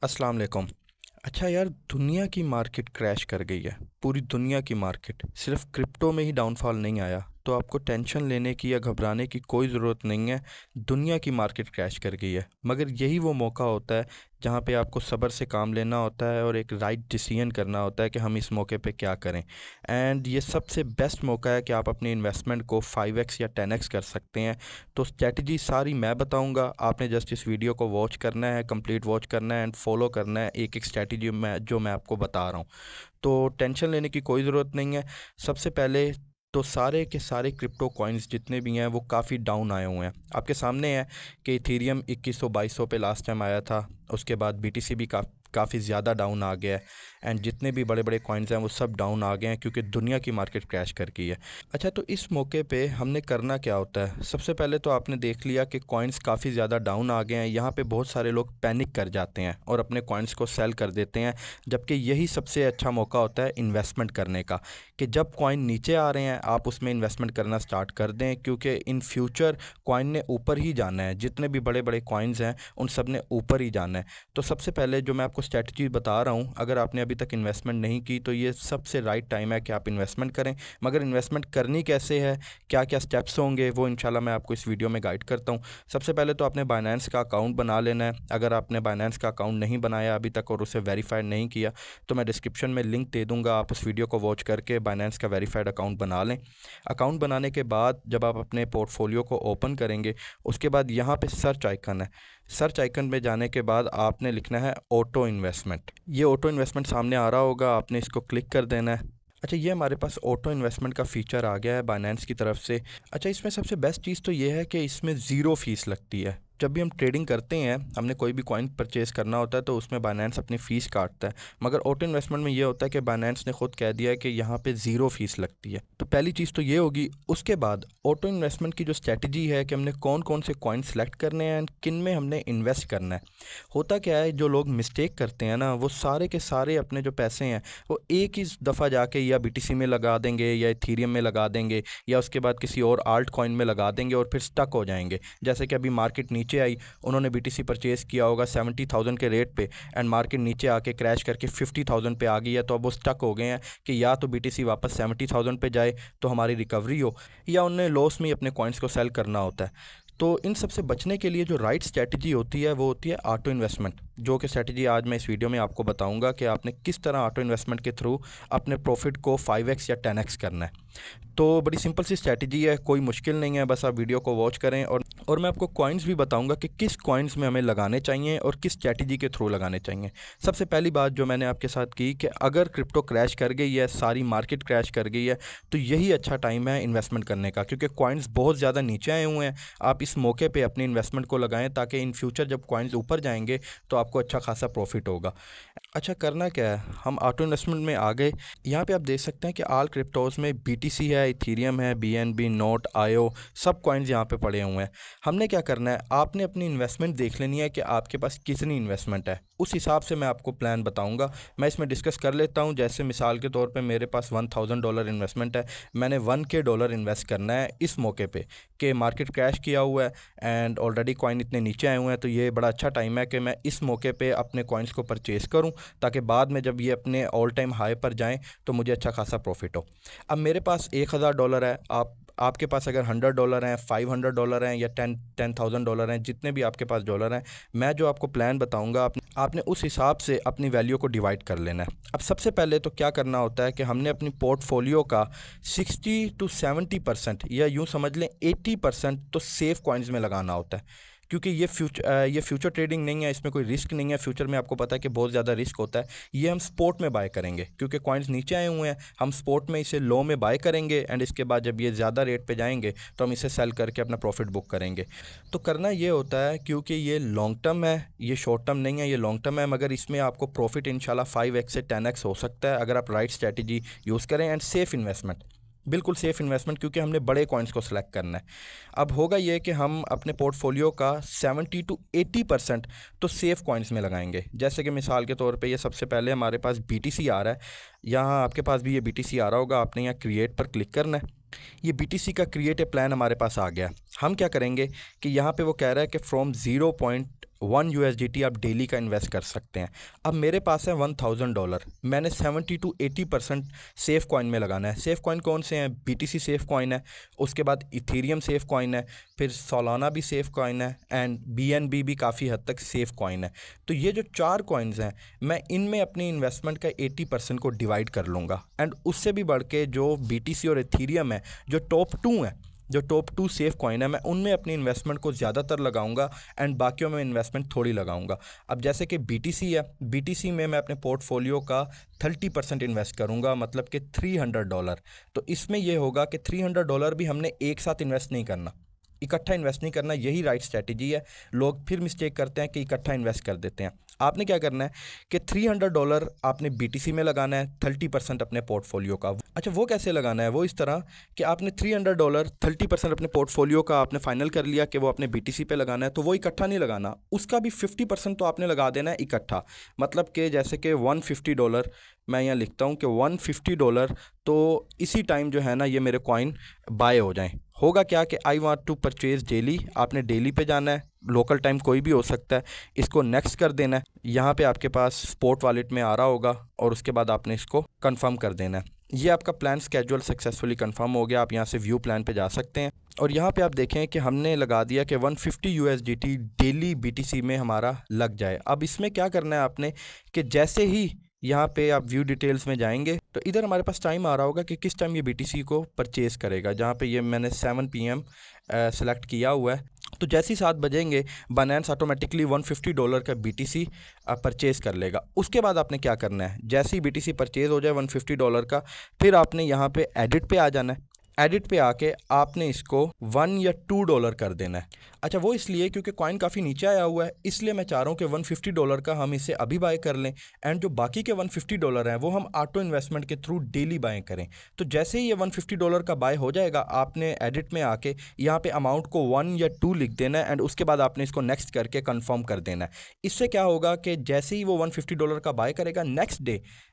अस्सलाम वालेकुम। अच्छा यार, दुनिया की मार्केट क्रैश कर गई है। पूरी दुनिया की मार्केट, सिर्फ क्रिप्टो में ही डाउनफॉल नहीं आया, तो आपको टेंशन लेने की या घबराने की कोई ज़रूरत नहीं है। दुनिया की मार्केट क्रैश कर गई है, मगर यही वो मौका होता है जहाँ पे आपको सब्र से काम लेना होता है और एक राइट डिसीजन करना होता है कि हम इस मौके पे क्या करें। एंड ये सबसे बेस्ट मौका है कि आप अपनी इन्वेस्टमेंट को 5x या 10x कर सकते हैं। तो स्ट्रेटजी सारी मैं बताऊंगा, आपने जस्ट इस वीडियो को वॉच करना है, कंप्लीट वॉच करना है एंड फॉलो करना है एक एक स्ट्रेटजी जो मैं आपको बता रहा हूँ। तो टेंशन लेने की कोई ज़रूरत नहीं है। सबसे पहले तो सारे के सारे क्रिप्टो कॉइन्स जितने भी हैं वो काफ़ी डाउन आए हुए हैं। आपके सामने है कि इथेरियम 2100-2200 पे लास्ट टाइम आया था। उसके बाद बीटीसी भी काफ़ी ज़्यादा डाउन आ गया है। एंड जितने भी बड़े बड़े कॉइन्स हैं वो सब डाउन आ गए हैं क्योंकि दुनिया की मार्केट क्रैश कर गई है। अच्छा, तो इस मौके पे हमने करना क्या होता है? सबसे पहले तो आपने देख लिया कि कॉइन्स काफ़ी ज़्यादा डाउन आ गए हैं। यहाँ पे बहुत सारे लोग पैनिक कर जाते हैं और अपने कॉइन्स को सेल कर देते हैं, जबकि यही सबसे अच्छा मौका होता है इन्वेस्टमेंट करने का। कि जब कॉइन नीचे आ रहे हैं आप उसमें इन्वेस्टमेंट करना स्टार्ट कर दें, क्योंकि इन फ्यूचर कॉइन ने ऊपर ही जाना है। जितने भी बड़े बड़े कॉइन्स हैं उन सब ने ऊपर ही जाना है। तो सबसे पहले जो मैं आपको स्ट्रेटजी बता रहा हूँ, अगर आपने अभी तक इन्वेस्टमेंट नहीं की तो ये सबसे राइट टाइम है कि आप इन्वेस्टमेंट करें। मगर इन्वेस्टमेंट करनी कैसे है, क्या क्या स्टेप्स होंगे, वो इंशाल्लाह मैं आपको इस वीडियो में गाइड करता हूँ। सबसे पहले तो आपने बाइनेंस का अकाउंट बना लेना है। अगर आपने बाइनेंस का अकाउंट नहीं बनाया अभी तक और उसे वेरीफाइड नहीं किया तो मैं डिस्क्रिप्शन में लिंक दे दूँगा, आप उस वीडियो को वॉच करके बाइनेंस का वेरीफाइड अकाउंट बना लें। अकाउंट बनाने के बाद जब आप अपने पोर्टफोलियो को ओपन करेंगे, उसके बाद यहाँ पे सर्च आइकन है। सर्च आइकन में जाने के बाद आपने लिखना है ऑटो इन्वेस्टमेंट। ये ऑटो इन्वेस्टमेंट सामने आ रहा होगा, आपने इसको क्लिक कर देना है। अच्छा, ये हमारे पास ऑटो इन्वेस्टमेंट का फ़ीचर आ गया है बाइनेंस की तरफ से। अच्छा, इसमें सबसे बेस्ट चीज़ तो ये है कि इसमें ज़ीरो फ़ीस लगती है। जब भी हम ट्रेडिंग करते हैं, हमने कोई भी कॉइन परचेज़ करना होता है तो उसमें बाइनेंस अपनी फ़ीस काटता है। मगर ऑटो इन्वेस्टमेंट में ये होता है कि बाइनेंस ने खुद कह दिया है कि यहाँ पे ज़ीरो फ़ीस लगती है। तो पहली चीज़ तो ये होगी। उसके बाद ऑटो इन्वेस्टमेंट की जो स्ट्रेटजी है कि हमने कौन कौन से कॉइन सेलेक्ट करने हैं एंड किन में हमने इन्वेस्ट करना है। होता क्या है, जो लोग मिस्टेक करते हैं ना, वो सारे के सारे अपने जो पैसे हैं वो एक ही दफ़ा जाके या बीटीसी में लगा देंगे या इथेरियम में लगा देंगे या उसके बाद किसी और आल्ट कॉइन में लगा देंगे और फिर स्टक हो जाएंगे। जैसे कि अभी मार्केट नीचे आई, उन्होंने बीटीसी परचेज़ किया होगा 70,000 के रेट पे एंड मार्केट नीचे आके क्रैश करके 50,000 पे आ गई है। तो अब वो स्टक हो गए हैं कि या तो बीटीसी वापस 70,000 पे जाए तो हमारी रिकवरी हो, या उन्हें लॉस में ही अपने कॉइन्स को सेल करना होता है। तो इन सब से बचने के लिए जो राइट स्ट्रैटेजी होती है वो होती है ऑटो इन्वेस्टमेंट, जो कि स्ट्रैटेजी आज मैं इस वीडियो में आपको बताऊंगा कि आपने किस तरह ऑटो इन्वेस्टमेंट के थ्रू अपने प्रॉफिट को 5x या 10x करना है। तो बड़ी सिंपल सी स्ट्रैटेजी है, कोई मुश्किल नहीं है, बस आप वीडियो को वॉच करें। और मैं आपको कॉइन्स भी बताऊंगा कि किस कॉइन्स में हमें लगाने चाहिए और किस स्ट्रैटेजी के थ्रू लगाने चाहिए। सबसे पहली बात जो मैंने आपके साथ की कि अगर क्रिप्टो क्रैश कर गई है, सारी मार्केट क्रैश कर गई है, तो यही अच्छा टाइम है इन्वेस्टमेंट करने का, क्योंकि कॉइन्स बहुत ज़्यादा नीचे आए हुए हैं। आप इस मौके पे अपनी इन्वेस्टमेंट को लगाएं ताकि इन फ्यूचर जब कॉइन्स ऊपर जाएंगे तो आपको अच्छा खासा प्रॉफिट होगा। अच्छा, करना क्या है, हम ऑटो इन्वेस्टमेंट में आ गए। यहाँ पे आप देख सकते हैं कि ऑल क्रिप्टोज में बीटीसी है, इथेरियम है, बीएनबी, नोट, आयो, सब कॉइन्स यहाँ पे पड़े हुए हैं। हमने क्या करना है, आपने अपनी इन्वेस्टमेंट देख लेनी है कि आपके पास कितनी इन्वेस्टमेंट है। उस हिसाब से मैं आपको प्लान बताऊंगा। मैं इसमें डिस्कस कर लेता हूँ। जैसे मिसाल के तौर पे मेरे पास $1,000 इन्वेस्टमेंट है। मैंने $1K इन्वेस्ट करना है इस मौके पे कि मार्केट क्रैश किया हुआ है एंड ऑलरेडी कॉइन इतने नीचे आए हुए हैं। तो ये बड़ा अच्छा टाइम है कि मैं इस मौके पे अपने कॉइन्स को परचेज़ करूं, ताकि बाद में जब ये अपने ऑल टाइम हाई पर जाएं तो मुझे अच्छा खासा प्रॉफिट हो। अब मेरे पास $1,000 है। आपके पास अगर $100 हैं, $500 हैं या $10,000 हैं, जितने भी आपके पास डॉलर हैं, मैं जो आपको प्लान बताऊंगा आपने उस हिसाब से अपनी वैल्यू को डिवाइड कर लेना है। अब सबसे पहले तो क्या करना होता है कि हमने अपनी पोर्टफोलियो का 60 to 70% या यूँ समझ लें 80% तो सेफ़ कॉइन्स में लगाना होता है, क्योंकि ये फ्यूचर ट्रेडिंग नहीं है, इसमें कोई रिस्क नहीं है। फ्यूचर में आपको पता है कि बहुत ज़्यादा रिस्क होता है। ये हम स्पॉट में बाय करेंगे, क्योंकि कॉइन्स नीचे आए हुए हैं, हम स्पॉट में इसे लो में बाय करेंगे एंड इसके बाद जब ये ज़्यादा रेट पे जाएंगे तो हम इसे सेल करके अपना प्रॉफिट बुक करेंगे। तो करना ये होता है, क्योंकि ये लॉन्ग टर्म है, ये शॉर्ट टर्म नहीं है, ये लॉन्ग टर्म है। मगर इसमें आपको प्रॉफिट इंशाल्लाह 5x से 10x हो सकता है अगर आप राइट स्ट्रैटेजी यूज़ करें एंड सेफ़ इन्वेस्टमेंट, बिल्कुल सेफ़ इन्वेस्टमेंट, क्योंकि हमने बड़े कॉइन्स को सिलेक्ट करना है। अब होगा ये कि हम अपने पोर्टफोलियो का 70 to 80% तो सेफ़ कॉइन्स में लगाएंगे। जैसे कि मिसाल के तौर पे ये सबसे पहले हमारे पास बीटीसी आ रहा है। यहाँ आपके पास भी ये बीटीसी आ रहा होगा, आपने यहाँ क्रिएट पर क्लिक करना है। ये बीटीसी का क्रिएट ए प्लान हमारे पास आ गया। हम क्या करेंगे कि यहाँ पे वो कह रहा है कि फ्रॉम 0.1 USDT आप डेली का इन्वेस्ट कर सकते हैं। अब मेरे पास है $1000, मैंने 70 to 80% सेफ कॉइन में लगाना है। सेफ कॉइन कौन से हैं? BTC सेफ कॉइन है, उसके बाद इथेरियम सेफ कॉइन है, फिर सोलाना भी सेफ कॉइन है, एंड BNB भी काफ़ी हद तक सेफ कॉइन है। तो ये जो 4 कॉइन्स हैं, मैं इनमें अपनी इन्वेस्टमेंट का 80% को डिवाइड कर लूँगा। एंड उससे भी बढ़ के जो BTC और इथेरियम है, जो टॉप 2 हैं, जो टॉप 2 सेफ कॉइन है, मैं उनमें अपनी इन्वेस्टमेंट को ज़्यादातर लगाऊंगा एंड बाकियों में इन्वेस्टमेंट थोड़ी लगाऊंगा। अब जैसे कि BTC है, BTC में मैं अपने पोर्टफोलियो का 30% इन्वेस्ट करूंगा, मतलब कि $300। तो इसमें यह होगा कि $300 भी हमने एक साथ इन्वेस्ट नहीं करना, इकट्ठा इन्वेस्ट नहीं करना। यही राइट स्ट्रैटेजी है। लोग फिर मिस्टेक करते हैं कि इकट्ठा इन्वेस्ट कर देते हैं। आपने क्या करना है कि $300 आपने BTC में लगाना है, 30% अपने पोर्टफोलियो का। अच्छा, वो कैसे लगाना है? वो इस तरह कि आपने $300 30% अपने पोर्टफोलियो का आपने फाइनल कर लिया कि वो अपने BTC पे लगाना है, तो वो इकट्ठा नहीं लगाना, उसका भी 50% तो आपने लगा देना है इकट्ठा। मतलब कि जैसे कि $150, मैं यहाँ लिखता हूँ कि $150, तो इसी टाइम जो है ना ये मेरे कॉइन बाय हो जाएं। होगा क्या कि I want to purchase deli, आपने डेली पे जाना है, लोकल टाइम कोई भी हो सकता है, इसको नेक्स्ट कर देना है। यहाँ पे आपके पास स्पॉट वॉलेट में आ रहा होगा और उसके बाद आपने इसको कंफर्म कर देना है। ये आपका प्लान स्केड्यूल सक्सेसफुली कंफर्म हो गया। आप यहाँ से व्यू प्लान पे जा सकते हैं और यहाँ पे आप देखें कि हमने लगा दिया कि 150 USDT डेली BTC में हमारा लग जाए। अब इसमें क्या करना है आपने कि जैसे ही यहाँ पे आप व्यू डिटेल्स में जाएंगे तो इधर हमारे पास टाइम आ रहा होगा कि किस टाइम ये BTC को परचेज़ करेगा, जहाँ पे ये मैंने 7 PM सेलेक्ट किया हुआ है। तो जैसे ही 7 बजेंगे बाइनेंस ऑटोमेटिकली $150 का BTC परचेज़ कर लेगा। उसके बाद आपने क्या करना है, जैसे ही BTC परचेज़ हो जाए $150 का, फिर आपने यहाँ पे एडिट पे आ जाना है। एडिट पे आके आपने इसको $1 या $2 कर देना है। अच्छा, वो इसलिए क्योंकि कॉइन काफ़ी नीचे आया हुआ है, इसलिए मैं चाह रहा हूँ कि $150 का हम इसे अभी बाय कर लें एंड जो बाकी के $150 हैं वो हम ऑटो इन्वेस्टमेंट के थ्रू डेली बाय करें। तो जैसे ही ये $150 का बाय हो जाएगा, आपने एडिट में आके यहाँ पे अमाउंट को 1 या 2 लिख देना है एंड उसके बाद आपने इसको नेक्स्ट करके कन्फर्म कर देना है। इससे क्या होगा कि जैसे ही वो $150 का बाय करेगा,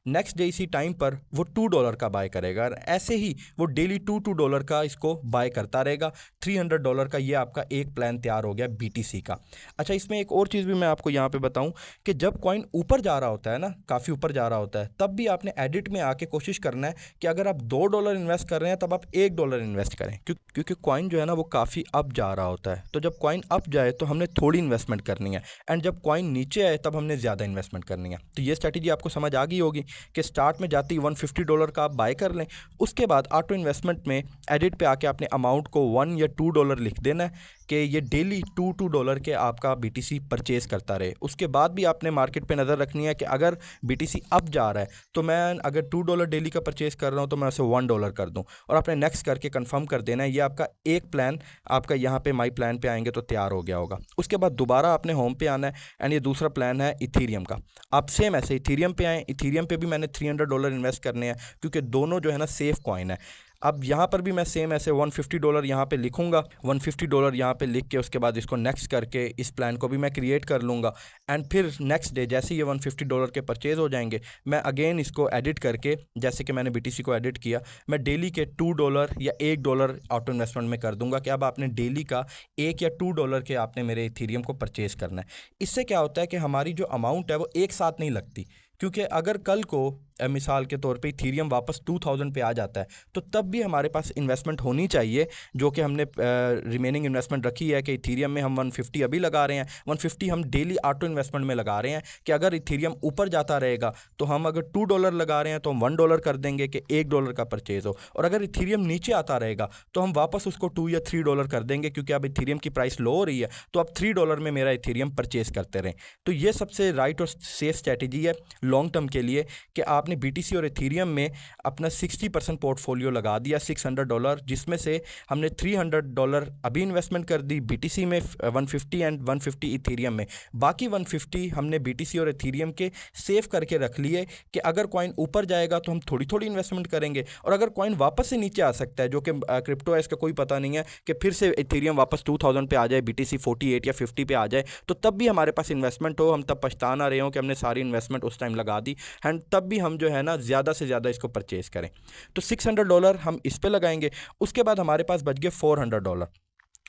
नेक्स्ट डे इसी टाइम पर वो $2 का बाय करेगा और ऐसे ही वो डेली $2 का इसको बाय करता रहेगा। $300 का ये आपका एक प्लान तैयार हो गया BTC का। अच्छा, इसमें एक और चीज़ भी मैं आपको यहाँ पे बताऊँ कि जब कॉइन ऊपर जा रहा होता है ना, काफ़ी ऊपर जा रहा होता है, तब भी आपने एडिट में आके कोशिश करना है कि अगर आप $2 इन्वेस्ट कर रहे हैं तब आप $1 इन्वेस्ट करें, क्योंकि कॉइन जो है ना वो काफ़ी अप जा रहा होता है। तो जब कॉइन अप जाए तो हमने थोड़ी इन्वेस्टमेंट करनी है एंड जब कॉइन नीचे आए तब हमने ज़्यादा इन्वेस्टमेंट करनी है। तो ये स्ट्रैटेजी आपको समझ आ गई होगी कि स्टार्ट में जाते ही $150 का आप बाय कर लें, उसके बाद ऑटो इन्वेस्टमेंट में एडिट पे आके अपने अमाउंट को $1 या $2 लिख देना है कि ये डेली $2 के आपका BTC परचेज़ करता रहे। उसके बाद भी आपने मार्केट पे नज़र रखनी है कि अगर BTC अप जा रहा है तो मैं अगर $2 डेली का परचेज़ कर रहा हूँ तो मैं उसे $1 कर दूँ और आपने नेक्स्ट करके कंफर्म कर देना है। ये आपका एक प्लान आपका यहाँ पे माई प्लान पे आएंगे तो तैयार हो गया होगा। उसके बाद दोबारा आपने होम पे आना है एंड ये दूसरा प्लान है इथेरियम का। आप सेम ऐसे इथेरियम पे आएँ। इथेरियम पे भी मैंने $300 इन्वेस्ट करने हैं क्योंकि दोनों जो है ना सेफ कॉइन है। अब यहाँ पर भी मैं सेम ऐसे $150 यहाँ पे लिखूँगा, $150 यहाँ पे लिख के उसके बाद इसको नेक्स्ट करके इस प्लान को भी मैं क्रिएट कर लूँगा एंड फिर नेक्स्ट डे जैसे ये $150 के परचेज़ हो जाएंगे, मैं अगेन इसको एडिट करके, जैसे कि मैंने BTC को एडिट किया, मैं डेली के $2 या $1 ऑटो इन्वेस्टमेंट में कर दूंगा कि अब आपने डेली का $1 या $2 के आपने मेरे इथेरियम को परचेज़ करना है। इससे क्या होता है कि हमारी जो अमाउंट है वो एक साथ नहीं लगती, क्योंकि अगर कल को मिसाल के तौर पे इथेरियम वापस 2000 पे आ जाता है तो तब भी हमारे पास इन्वेस्टमेंट होनी चाहिए, जो कि हमने रिमेनिंग इन्वेस्टमेंट रखी है कि इथेरियम में हम 150 अभी लगा रहे हैं, 150 हम डेली ऑटो इन्वेस्टमेंट में लगा रहे हैं कि अगर इथेरियम ऊपर जाता रहेगा तो हम अगर $2 लगा रहे हैं तो हम $1 कर देंगे कि $1 का परचेज़ हो, और अगर इथेरियम नीचे आता रहेगा तो हम वापस उसको $2 या $3 कर देंगे, क्योंकि अब इथेरियम की प्राइस लो हो रही है तो अब $3 में मेरा इथेरियम परचेज़ करते रहें। तो ये सबसे राइट और सेफ स्ट्रैटेजी है लॉन्ग टर्म के लिए कि आपने BTC और इथेरियम में अपना 60% पोर्टफोलियो लगा दिया $600, जिसमें से हमने $300 अभी इन्वेस्टमेंट कर दी BTC में 150 एंड 150 इथेरियम में, बाकी 150 हमने BTC और इथेरियम के सेव करके रख लिए कि अगर कॉइन ऊपर जाएगा तो हम थोड़ी थोड़ी इन्वेस्टमेंट करेंगे, और अगर कॉइन वापस से नीचे आ सकता है, जो कि क्रिप्टो है इसका कोई पता नहीं है कि फिर से इथेरियम वापस 2000 पे आ जाए, BTC 48 या 50 पे आ जाए, तो तब भी हमारे पास इन्वेस्टमेंट हो, हम तब पछता ना रहे हो कि हमने सारी इन्वेस्टमेंट उस टाइम लगा दी एंड तब भी हम जो है ना ज़्यादा से ज़्यादा इसको परचेज़ करें। तो $600 हम इस पे लगाएंगे। उसके बाद हमारे पास बच गए $400।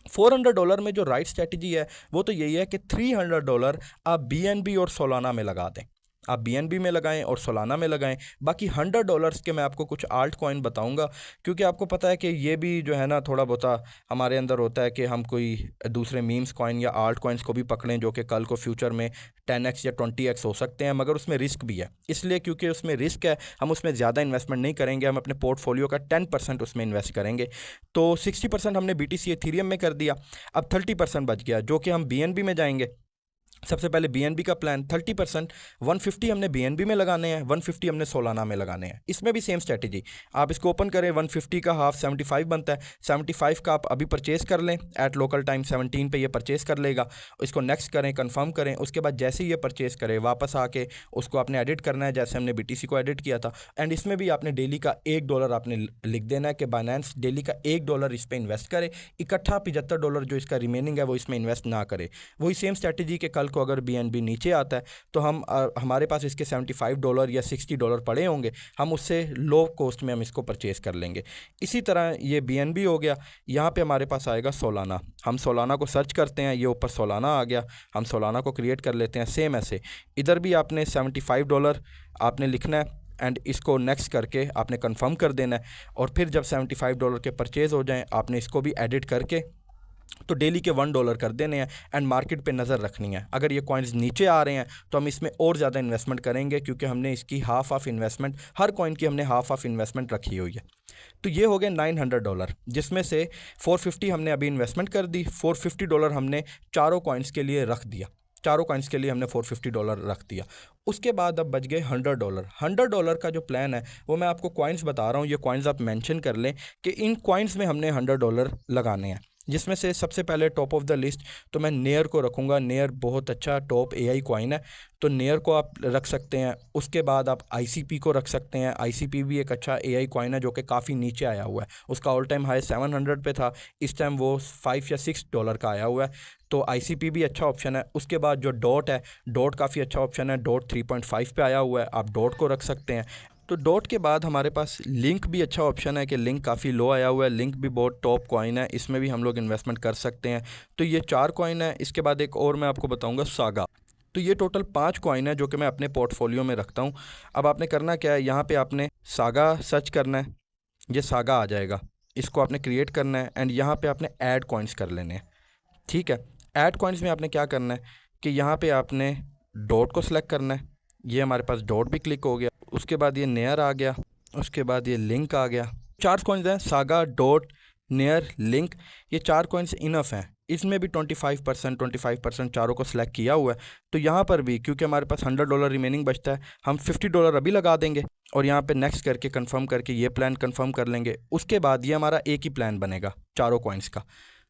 $400 में जो राइट स्ट्रैटेजी है वो तो यही है कि $300 आप BNB और सोलाना में लगा दें। आप BNB में लगाएं और सोलाना में लगाएं। बाकी $100 के मैं आपको कुछ आल्ट कॉइन बताऊंगा, क्योंकि आपको पता है कि ये भी जो है ना थोड़ा बहुत हमारे अंदर होता है कि हम कोई दूसरे मीम्स कॉइन या आल्ट कॉइन्स को भी पकड़ें जो कि कल को फ्यूचर में 10x या 20x हो सकते हैं, मगर उसमें रिस्क भी है। इसलिए क्योंकि उसमें रिस्क है हम उसमें ज़्यादा इन्वेस्टमेंट नहीं करेंगे, हम अपने पोर्टफोलियो का 10% उसमें इन्वेस्ट करेंगे। तो 60% हमने BTC एथीरियम में कर दिया, अब 30% बच गया जो कि हम BNB में जाएंगे। सबसे पहले BNB का प्लान 30% 150 हमने BNB में लगाने हैं, 150 हमने सोलाना में लगाने हैं। इसमें भी सेम स्ट्रैटेजी, आप इसको ओपन करें, 150 का हाफ 75 बनता है, 75 का आप अभी परचेज़ कर लें एट लोकल टाइम 17 पे ये परचेज़ कर लेगा। इसको नेक्स्ट करें, कंफर्म करें। उसके बाद जैसे ही ये परचेज़ करें वापस आके उसको आपने एडिट करना है जैसे हमने BTC को एडिट किया था। एंड इसमें भी आपने डेली का $1 आपने लिख देना है कि बाइनेंस डेली का $1 इस पर इन्वेस्ट करे, इकट्ठा $75 जो इसका रिमेनिंग है वो इसमें इन्वेस्ट ना करे। वही सेम स्ट्रैटेजी के कल को अगर BNB नीचे आता है तो हम हमारे पास इसके $75 या $60 पड़े होंगे, हम उससे लो कॉस्ट में हम इसको परचेज़ कर लेंगे। इसी तरह ये BNB हो गया। यहाँ पे हमारे पास आएगा सोलाना, हम सोलाना को सर्च करते हैं, ये ऊपर सोलाना आ गया, हम सोलाना को क्रिएट कर लेते हैं। सेम ऐसे इधर भी आपने $75 आपने लिखना है एंड इसको नेक्स्ट करके आपने कंफर्म कर देना है। और फिर जब $75 के परचेज़ हो जाएं आपने इसको भी एडिट करके तो डेली के $1 कर देने हैं एंड मार्केट पे नज़र रखनी है। अगर ये कॉइन्स नीचे आ रहे हैं तो हम इसमें और ज़्यादा इन्वेस्टमेंट करेंगे, क्योंकि हमने इसकी half of investment, her coin की हमने हाफ ऑफ इन्वेस्टमेंट रखी हुई है। तो ये हो गए $900, जिसमें से 450 हमने अभी इन्वेस्टमेंट कर दी, $450 हमने चारों कॉइन्स के लिए रख दिया, चारों कॉइन्स के लिए हमने $450 रख दिया। उसके बाद अब बच गए $100। $100 का जो प्लान है वो मैं आपको कॉइन्स बता रहा हूँ, ये कॉइन्स आप मेंशन कर लें कि इन कॉइन्स में हमने $100 लगाने हैं। जिसमें से सबसे पहले टॉप ऑफ द लिस्ट तो मैं नेयर को रखूँगा। नेयर बहुत अच्छा टॉप AI कॉइन है, तो नेयर को आप रख सकते हैं। उसके बाद आप ICP को रख सकते हैं। ICP भी एक अच्छा AI कॉइन है जो कि काफ़ी नीचे आया हुआ है, उसका ऑल टाइम हाई 700 पे था, इस टाइम वो $5 या $6 का आया हुआ है, तो ICP भी अच्छा ऑप्शन है। उसके बाद जो डॉट है, डॉट काफ़ी अच्छा ऑप्शन है, डॉट 3.5 पे आया हुआ है, आप डॉट को रख सकते हैं। तो डॉट के बाद हमारे पास लिंक भी अच्छा ऑप्शन है कि लिंक काफ़ी लो आया हुआ है, लिंक भी बहुत टॉप कॉइन है, इसमें भी हम लोग इन्वेस्टमेंट कर सकते हैं। तो ये 4 कॉइन है। इसके बाद एक और मैं आपको बताऊंगा, सागा। तो ये टोटल 5 कॉइन है जो कि मैं अपने पोर्टफोलियो में रखता हूँ। अब आपने करना क्या है, यहाँ पे आपने सागा सर्च करना है, ये सागा आ जाएगा, इसको आपने क्रिएट करना है एंड यहाँ पे आपने ऐड कॉइन्स कर लेने हैं। ठीक है, ऐड कॉइन्स में आपने क्या करना है कि यहाँ पे आपने डॉट को सिलेक्ट करना है, ये हमारे पास डॉट भी क्लिक हो गया। उसके बाद ये नेयर आ गया, उसके बाद ये लिंक आ गया। 4 कॉइन्स हैं, सागा, डॉट, नेयर, लिंक, ये 4 कॉइन्स इनफ हैं। इसमें भी 25% चारों को सिलेक्ट किया हुआ है। तो यहाँ पर भी क्योंकि हमारे पास $100 रिमेनिंग बचता है, हम $50 अभी लगा देंगे और यहाँ पे नेक्स्ट करके कंफर्म करके ये प्लान कंफर्म कर लेंगे। उसके बाद ये हमारा एक ही प्लान बनेगा चारों कॉइन्स का।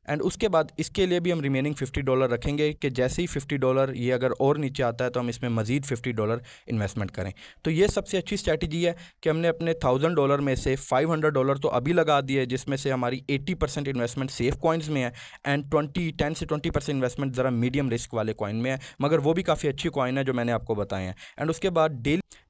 एंड उसके बाद इसके लिए भी हम रिमेनिंग $50 रखेंगे कि जैसे ही $50 ये अगर और नीचे आता है तो हम इसमें मज़ीद $50 इन्वेस्टमेंट करें। तो ये सबसे अच्छी स्ट्रैटेजी है कि हमने अपने $1000 में से $500 तो अभी लगा दिए, जिसमें से हमारी 80% इन्वेस्टमेंट सेफ कॉइन्स में है एंड 10 से 20% इन्वेस्टमेंट ज़रा मीडियम रिस्क वाले कॉइन में है, मगर वो भी काफ़ी अच्छी कॉइन है जो मैंने आपको बताए हैं। एंड उसके बाद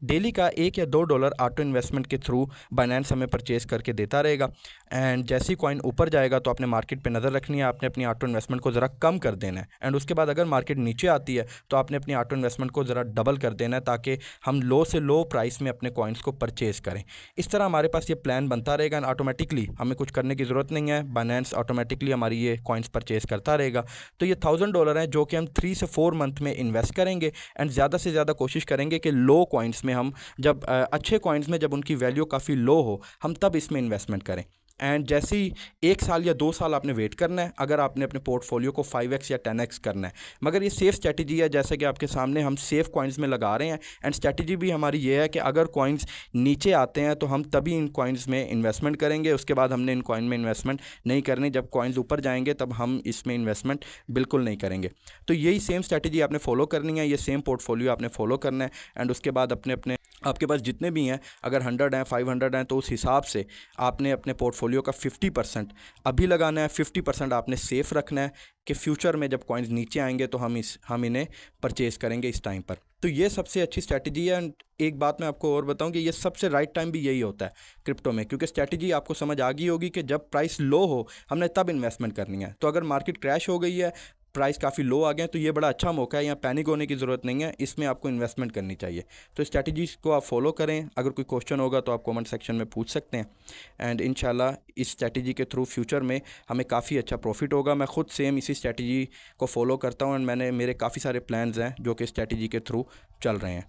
डेली का $1 या $2 ऑटो इन्वेस्टमेंट के थ्रू बाइनेंस हमें परचेज़ करके देता रहेगा। एंड जैसे ही कॉइन ऊपर जाएगा तो आपने मार्केट पे नज़र रखनी है, आपने अपनी ऑटो इन्वेस्टमेंट को ज़रा कम कर देना है। एंड उसके बाद अगर मार्केट नीचे आती है तो आपने अपनी ऑटो इन्वेस्टमेंट को ज़रा डबल कर देना है, ताकि हम लो से लो प्राइस में अपने कॉइन्स को परचेज़ करें। इस तरह हमारे पास ये प्लान बनता रहेगा एंड ऑटोमेटिकली हमें कुछ करने की ज़रूरत नहीं है, बाइनेंस ऑटोमेटिकली हमारी ये कॉइन्स परचेज़ करता रहेगा। तो ये $1000 हैं जो कि हम 3 से 4 मंथ में इन्वेस्ट करेंगे एंड ज़्यादा से ज़्यादा कोशिश करेंगे कि लो कॉइन्स में हम जब अच्छे कॉइन्स में जब उनकी वैल्यू काफ़ी लो हो हम तब इसमें इन्वेस्टमेंट करें। एंड जैसे ही 1 साल या 2 साल आपने वेट करना है अगर आपने अपने पोर्टफोलियो को 5x या 10x करना है। मगर ये सेफ़ स्ट्रैटेजी है, जैसे कि आपके सामने हम सेफ़ कॉइन्स में लगा रहे हैं। एंड स्ट्रैटेजी भी हमारी ये है कि अगर कॉइन्स नीचे आते हैं तो हम तभी इन कॉइन्स में इन्वेस्टमेंट करेंगे, उसके बाद हमने इन कॉइन में इन्वेस्टमेंट नहीं करनी। जब कॉइन्स ऊपर जाएंगे तब हम इसमें इन्वेस्टमेंट बिल्कुल नहीं करेंगे। तो यही सेम स्ट्रैटेजी आपने फॉलो करनी है, ये सेम पोर्टफोलियो आपने फॉलो करना है। एंड उसके बाद अपने अपने आपके पास जितने भी हैं, अगर 100 हैं 500 हैं, तो उस हिसाब से आपने अपने पोर्टफोलियो का 50% अभी लगाना है, 50% आपने सेफ़ रखना है कि फ्यूचर में जब कॉइन्स नीचे आएंगे तो हम इन्हें परचेज़ करेंगे इस टाइम पर। तो ये सबसे अच्छी स्ट्रैटेजी है। एंड एक बात मैं आपको और बताऊं कि ये सबसे राइट टाइम भी यही होता है क्रिप्टो में, क्योंकि स्ट्रैटेजी आपको समझ आ गई होगी कि जब प्राइस लो हो हमने तब इन्वेस्टमेंट करनी है। तो अगर मार्केट क्रैश हो गई है, प्राइस काफ़ी लो आ गए हैं, तो ये बड़ा अच्छा मौका है, यहाँ पैनिक होने की ज़रूरत नहीं है, इसमें आपको इन्वेस्टमेंट करनी चाहिए। तो स्ट्रैटेजीज़ को आप फॉलो करें। अगर कोई क्वेश्चन होगा तो आप कमेंट सेक्शन में पूछ सकते हैं। एंड इंशाल्लाह इस स्ट्रैटेजी के थ्रू फ्यूचर में हमें काफ़ी अच्छा प्रॉफिट होगा। मैं खुद सेम इसी स्ट्रैटेजी को फॉलो करता हूँ एंड मेरे काफ़ी सारे प्लान्स हैं जो कि स्ट्रैटेजी के थ्रू चल रहे हैं।